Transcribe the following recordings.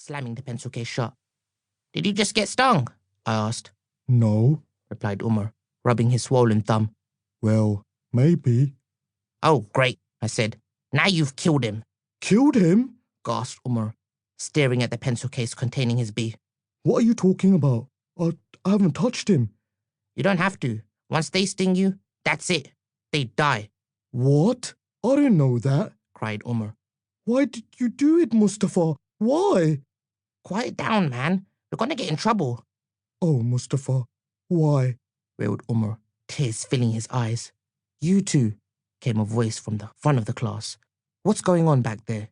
slamming the pencil case shut. Did you just get stung? I asked. No, replied Umer, rubbing his swollen thumb. Well, maybe. Oh, great, I said. Now you've killed him. Killed him? Gasped Umer, staring at the pencil case containing his bee. What are you talking about? I haven't touched him. You don't have to. Once they sting you, that's it. They die. What? I didn't know that, cried Umer. Why did you do it, Mustafa? Why? Quiet down, man. You're gonna get in trouble. Oh, Mustafa, why? Wailed Umer, tears filling his eyes. You too, came a voice from the front of the class. What's going on back there?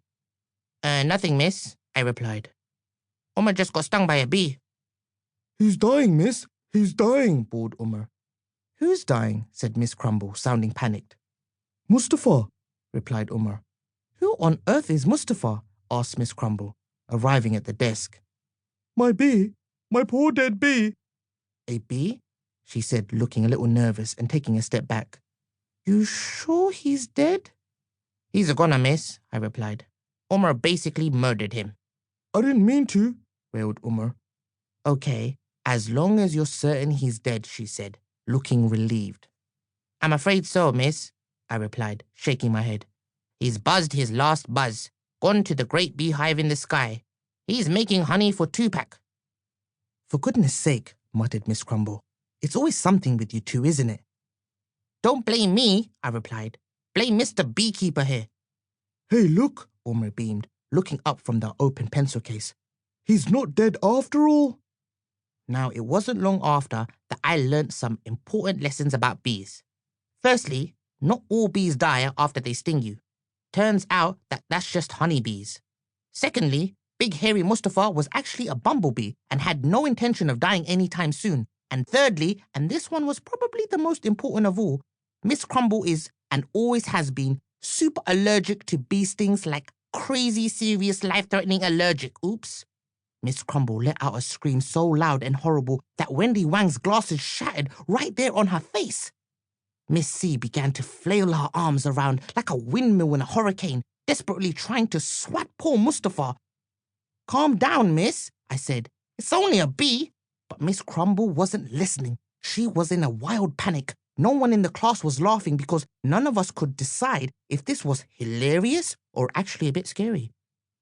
Nothing, miss, I replied. Umer just got stung by a bee. He's dying, miss. He's dying, bawled Umer. Who's dying? Said Miss Crumble, sounding panicked. Mustafa, replied Umer. Who on earth is Mustafa? Asked Miss Crumble, arriving at the desk. My bee. My poor dead bee. A bee? She said, looking a little nervous and taking a step back. You sure he's dead? He's a goner, miss, I replied. Umer basically murdered him. I didn't mean to, wailed Umer. Okay, as long as you're certain he's dead, she said, looking relieved. I'm afraid so, miss, I replied, shaking my head. He's buzzed his last buzz, gone to the great beehive in the sky. He's making honey for Tupac. For goodness sake, muttered Miss Crumble. It's always something with you two, isn't it? Don't blame me, I replied. Blame Mr. Beekeeper here. Hey, look, Umer beamed, looking up from the open pencil case. He's not dead after all. Now, it wasn't long after that I learnt some important lessons about bees. Firstly, not all bees die after they sting you. Turns out that that's just honeybees. Secondly, Big Hairy Mustafa was actually a bumblebee and had no intention of dying anytime soon. And thirdly, and this one was probably the most important of all, Miss Crumble is, and always has been, super allergic to bee stings, like crazy serious life-threatening allergic. Oops. Miss Crumble let out a scream so loud and horrible that Wendy Wang's glasses shattered right there on her face. Miss C began to flail her arms around like a windmill in a hurricane, desperately trying to swat poor Mustafa. Calm down, miss, I said. It's only a bee. But Miss Crumble wasn't listening. She was in a wild panic. No one in the class was laughing because none of us could decide if this was hilarious or actually a bit scary.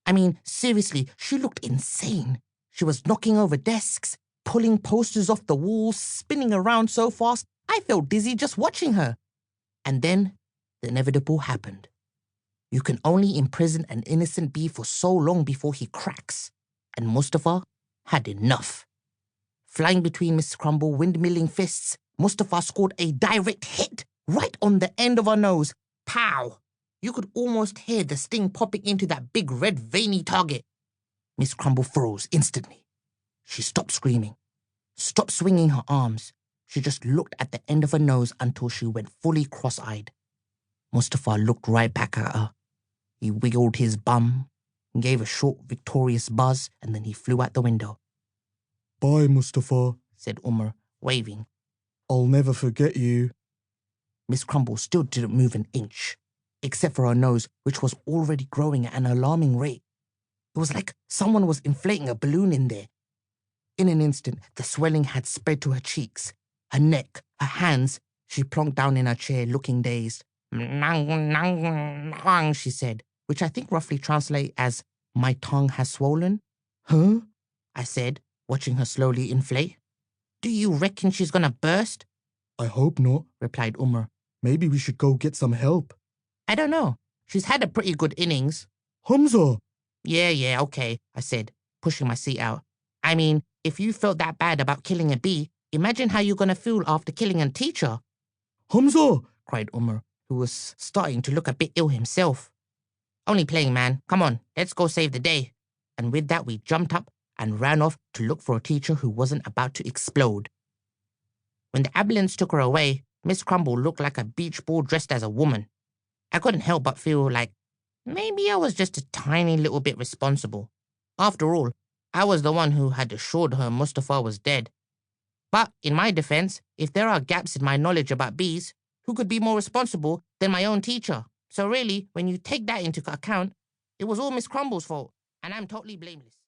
I mean, seriously, she looked insane. She was knocking over desks, pulling posters off the walls, spinning around so fast, I felt dizzy just watching her. And then the inevitable happened. You can only imprison an innocent bee for so long before he cracks. And Mustafa had enough. Flying between Miss Crumble windmilling fists, Mustafa scored a direct hit right on the end of her nose. Pow! You could almost hear the sting popping into that big red veiny target. Miss Crumble froze instantly. She stopped screaming, stopped swinging her arms. She just looked at the end of her nose until she went fully cross-eyed. Mustafa looked right back at her. He wiggled his bum, gave a short, victorious buzz, and then he flew out the window. Bye, Mustafa, said Umer, waving. I'll never forget you. Miss Crumble still didn't move an inch, except for her nose, which was already growing at an alarming rate. It was like someone was inflating a balloon in there. In an instant, the swelling had spread to her cheeks, her neck, her hands. She plonked down in her chair, looking dazed. She said, which I think roughly translates as, my tongue has swollen. Huh? I said, watching her slowly inflate. Do you reckon she's gonna burst? I hope not, replied Umer. Maybe we should go get some help. I don't know. She's had a pretty good innings. Humza! Yeah, okay, I said, pushing my seat out. I mean, if you felt that bad about killing a bee, imagine how you're gonna feel after killing a teacher. Humza! cried Umer, who was starting to look a bit ill himself. Only playing, man. Come on, let's go save the day. And with that, we jumped up and ran off to look for a teacher who wasn't about to explode. When the ambulance took her away, Miss Crumble looked like a beach ball dressed as a woman. I couldn't help but feel like maybe I was just a tiny little bit responsible. After all, I was the one who had assured her Mustafa was dead. But in my defense, if there are gaps in my knowledge about bees, who could be more responsible than my own teacher? So really, when you take that into account, it was all Miss Crumble's fault, and I'm totally blameless.